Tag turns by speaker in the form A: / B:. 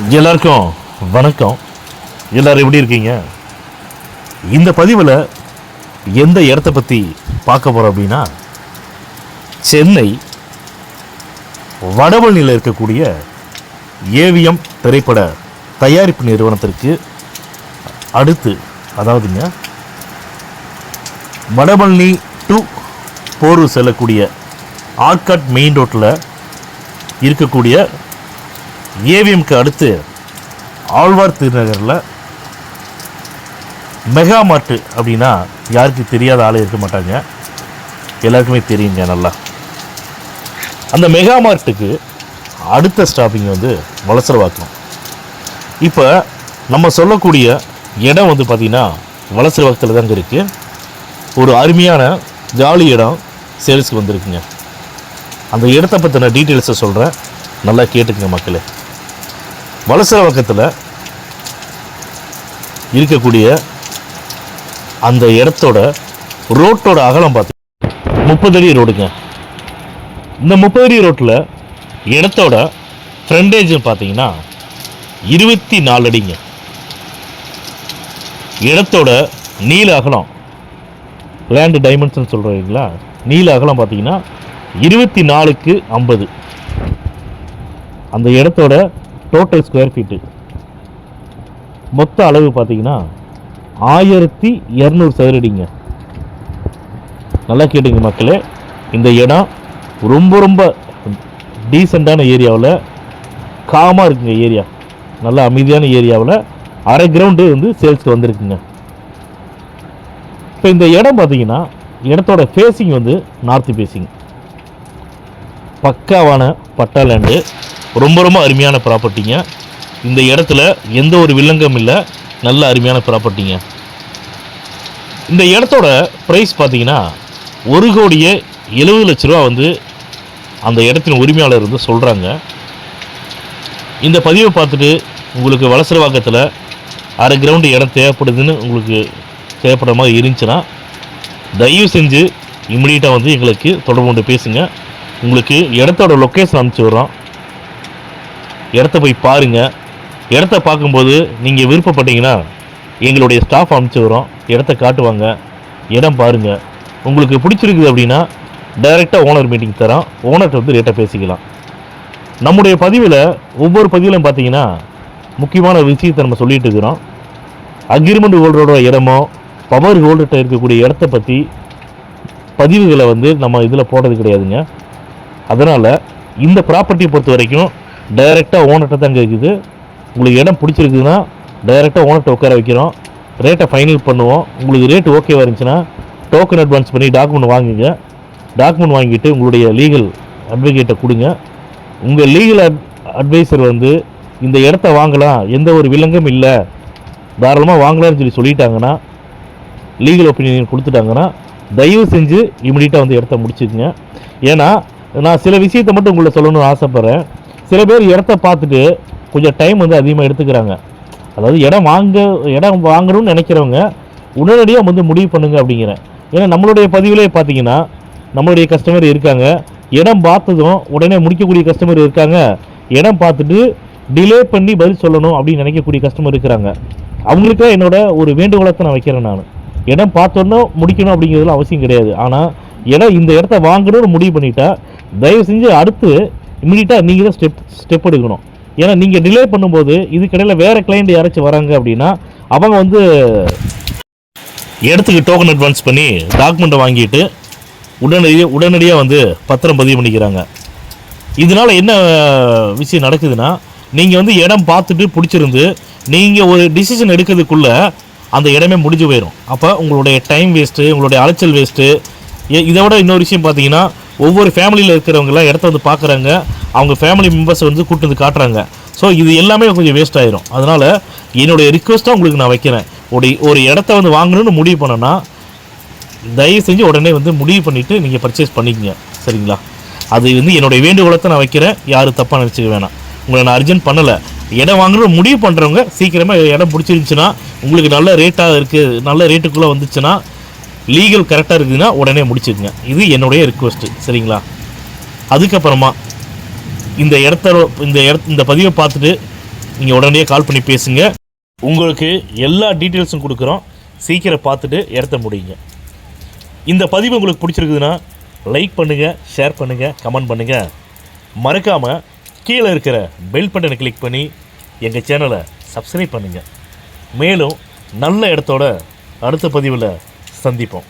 A: எல்லாருக்கும் வணக்கம். எல்லாரும் எப்படி இருக்கீங்க? இந்த பதிவில் எந்த இடத்த பற்றி பார்க்க போகிறோம் அப்படின்னா, சென்னை வடபழனியில் இருக்கக்கூடிய ஏவிஎம் திரைப்பட தயாரிப்பு நிறுவனத்திற்கு அடுத்து, அதாவதுங்க வடபழனி டு போரூர் செல்லக்கூடிய ஆர்காட் மெயின் ரோட்டில் இருக்கக்கூடிய ஏவிஎம்க்கு அடுத்து ஆழ்வார் திருநகரில் மெகா மார்ட்டு அப்படின்னா யாருக்கு தெரியாத ஆளே இருக்க மாட்டாங்க, எல்லாருக்குமே தெரியுங்க நல்லா. அந்த மெகா மார்ட்டுக்கு அடுத்த ஸ்டாப்பிங் வந்து வலசரவாக்கம். இப்போ நம்ம சொல்லக்கூடிய இடம் வந்து பார்த்திங்கன்னா வலசரவாக்கத்தில் தாங்க இருக்குது. ஒரு அருமையான ஜாலி இடம் சேல்ஸுக்கு வந்திருக்குங்க. அந்த இடத்த பற்றின டீட்டெயில்ஸை சொல்கிறேன், நல்லா கேட்டுக்குங்க மக்களே. வலசரவாக்கத்தில் இருக்கக்கூடிய அந்த இடத்தோட ரோட்டோட அகலம் பார்த்து 30 அடி ரோடுங்க. இந்த 30 அடி ரோட்டில் இடத்தோட ஃப்ரண்டேஜ் பார்த்தீங்கன்னா 24 அடிங்க. இடத்தோட நீள அகலம், லேண்டு டைமென்ஷன் சொல்கிறீங்களா, நீள அகலம் பார்த்தீங்கன்னா 24க்கு 50. அந்த இடத்தோட டோட்டல் ஸ்கொயர் ஃபீட்டு மொத்த அளவு பார்த்தீங்கன்னா 1200 சதுரடிங்க. நல்லா கேட்டுங்க மக்களே. இந்த இடம் ரொம்ப ரொம்ப டீசெண்டான ஏரியாவில், காமாக இருக்குங்க ஏரியா, நல்லா அமைதியான ஏரியாவில் அரை கிரவுண்டு வந்து சேல்ஸ்க்கு வந்திருக்குங்க. இப்போ இந்த இடம் பார்த்தீங்கன்னா இடத்தோட ஃபேஸிங் வந்து நார்த்து ஃபேஸிங், பக்காவான பட்டா லேண்டு, ரொம்ப ரொம்ப அருமையான ப்ராப்பர்ட்டிங்க. இந்த இடத்துல எந்த ஒரு வில்லங்கம் இல்லை, நல்ல அருமையான ப்ராப்பர்ட்டிங்க. இந்த இடத்தோட ப்ரைஸ் பார்த்தீங்கன்னா 1,70,00,000 வந்து அந்த இடத்தின் உரிமையாளர் வந்து சொல்கிறாங்க. இந்த பதிவை பார்த்துட்டு உங்களுக்கு வலசரவாக்கத்தில் அரை கிரவுண்டு இடம் தேவைப்படுதுன்னு உங்களுக்கு தேவைப்படுற மாதிரி இருந்துச்சுன்னா தயவு செஞ்சு இம்மிடியட்டாக வந்து எங்களுக்கு தொடர்பு கொண்டு பேசுங்க. உங்களுக்கு இடத்தோட லொக்கேஷன் அனுப்பிச்சி விட்றோம், இடத்த போய் பாருங்கள். இடத்த பார்க்கும்போது நீங்கள் விருப்பப்பட்டீங்கன்னா எங்களுடைய ஸ்டாஃப் அனுப்பிச்சி விட்றோம், இடத்த காட்டுவாங்க, இடம் பாருங்கள். உங்களுக்கு பிடிச்சிருக்குது அப்படின்னா டைரெக்டாக ஓனர் மீட்டிங் தரோம், ஓனர்கிட்ட வந்து ரேட்டாக பேசிக்கலாம். நம்முடைய பதிவில் ஒவ்வொரு பதிவிலும் பார்த்தீங்கன்னா முக்கியமான விஷயத்தை நம்ம சொல்லிகிட்டு இருக்கிறோம். அக்ரிமெண்ட் ஹோல்டரோட இடமோ பவர் ஹோல்டர்கிட்ட இருக்கக்கூடிய இடத்த பற்றி பதிவுகளை வந்து நம்ம இதில் போடுறது கிடையாதுங்க. அதனால் இந்த ப்ராப்பர்ட்டியை பொறுத்த வரைக்கும் டைரெக்டாக ஓனர்கிட்ட தாங்க இருக்குது. உங்களுக்கு இடம் பிடிச்சிருக்குதுன்னா டைரெக்டாக ஓனர்கிட்ட உட்கார வைக்கிறோம், ரேட்டை ஃபைனல் பண்ணுவோம். உங்களுக்கு ரேட்டு ஓகேவாக இருந்துச்சுன்னா டோக்கன் அட்வான்ஸ் பண்ணி டாக்குமெண்ட் வாங்குங்க. டாக்குமெண்ட் வாங்கிட்டு உங்களுடைய லீகல் அட்வொகேட்டை கொடுங்க. உங்கள் லீகல் அட்வைசர் வந்து இந்த இடத்த வாங்கலாம், எந்த ஒரு வில்லங்கம் இல்லை, தாராளமாக வாங்கலாம்னு சொல்லிட்டாங்கன்னா, லீகல் ஒப்பீனியன் கொடுத்துட்டாங்கன்னா தயவு செஞ்சு இமிடியட்டாக வந்து இடத்த முடிச்சுக்குங்க. ஏன்னா நான் சில விஷயத்தை மட்டும் உங்களை சொல்லணும்னு ஆசைப்பட்றேன். சில பேர் இடத்த பார்த்துட்டு கொஞ்சம் டைம் வந்து அதிகமாக எடுத்துக்கிறாங்க. அதாவது இடம் வாங்கணும்னு நினைக்கிறவங்க உடனடியாக வந்து முடிவு பண்ணுங்க அப்படிங்கிறேன். ஏன்னா நம்மளுடைய பதிவிலே பார்த்தீங்கன்னா நம்மளுடைய கஸ்டமர் இருக்காங்க, இடம் பார்த்ததும் உடனே முடிக்கக்கூடிய கஸ்டமர் இருக்காங்க, இடம் பார்த்துட்டு டிலே பண்ணி பதில் சொல்லணும் அப்படின்னு நினைக்கக்கூடிய கஸ்டமர் இருக்கிறாங்க. அவங்களுக்காக என்னோட ஒரு வேண்டுகோளத்தை நான் வைக்கிறேன். நான் இடம் பார்த்தோன்னே முடிக்கணும் அப்படிங்கிறதுலாம் அவசியம் கிடையாது. ஆனால் இந்த இடத்த வாங்கணும்னு முடிவு பண்ணிட்டா தயவு செஞ்சு அடுத்து இம்மிடியட்டாக நீங்கள் தான் ஸ்டெப் எடுக்கணும். ஏன்னா நீங்கள் டிலே பண்ணும்போது இதுக்கிடையில் வேறு கிளைண்ட் யாராச்சும் வராங்க அப்படின்னா அவங்க வந்து இடத்துக்கு டோக்கன் அட்வான்ஸ் பண்ணி டாக்குமெண்ட்டை வாங்கிட்டு உடனடியாக வந்து பத்திரம் பதிவு பண்ணிக்கிறாங்க. இதனால் என்ன விஷயம் நடக்குதுன்னா, நீங்கள் வந்து இடம் பார்த்துட்டு பிடிச்சிருந்து நீங்கள் ஒரு டிசிஷன் எடுக்கிறதுக்குள்ளே அந்த இடமே முடிஞ்சு போயிடும். அப்போ உங்களுடைய டைம் வேஸ்ட்டு, உங்களுடைய அலைச்சல் வேஸ்ட்டு. இதை விட இன்னொரு விஷயம் பார்த்தீங்கன்னா, ஒவ்வொரு ஃபேமிலியில் இருக்கிறவங்களாம் இடத்த வந்து பார்க்குறாங்க, அவங்க ஃபேமிலி மெம்பர்ஸை வந்து கூட்டு வந்து காட்டுறாங்க. ஸோ இது எல்லாமே கொஞ்சம் வேஸ்ட் ஆயிரும். அதனால் என்னுடைய ரிக்வெஸ்ட்டாக உங்களுக்கு நான் வைக்கிறேன், ஒரு இடத்த வந்து வாங்கணும்னு முடிவு பண்ணோன்னா தயவு செஞ்சு உடனே வந்து முடிவு பண்ணிவிட்டு நீங்கள் பர்ச்சேஸ் பண்ணிக்கங்க, சரிங்களா? அது வந்து என்னுடைய வேண்டுகோளத்தை நான் வைக்கிறேன், யாரும் தப்பாக நினச்சிக்க வேணாம். உங்களை நான் அர்ஜென்ட் பண்ணலை. இடம் வாங்கணும்னு முடிவு பண்ணுறவங்க சீக்கிரமாக இடம் பிடிச்சிருந்துச்சுன்னா, உங்களுக்கு நல்ல ரேட்டாக இருக்குது, நல்ல ரேட்டுக்குள்ளே வந்துச்சுன்னா, லீகல் கரெக்டாக இருக்குதுன்னா உடனே முடிச்சுக்குங்க. இது என்னுடைய ரிக்வெஸ்ட்டு, சரிங்களா? அதுக்கப்புறமா இந்த பதிவை பார்த்துட்டு நீங்கள் உடனடியாக கால் பண்ணி பேசுங்க. உங்களுக்கு எல்லா டீட்டெயில்ஸும் கொடுக்குறோம். சீக்கிரம் பார்த்துட்டு இடத்த முடியுங்க. இந்த பதிவு உங்களுக்கு பிடிச்சிருக்குதுன்னா லைக் பண்ணுங்கள், ஷேர் பண்ணுங்கள், கமெண்ட் பண்ணுங்கள். மறக்காமல் கீழே இருக்கிற பெல் பட்டனை கிளிக் பண்ணி எங்கள் சேனலை சப்ஸ்கிரைப் பண்ணுங்கள். மேலும் நல்ல இடத்தோட அடுத்த பதிவில் சந்திப்போம்.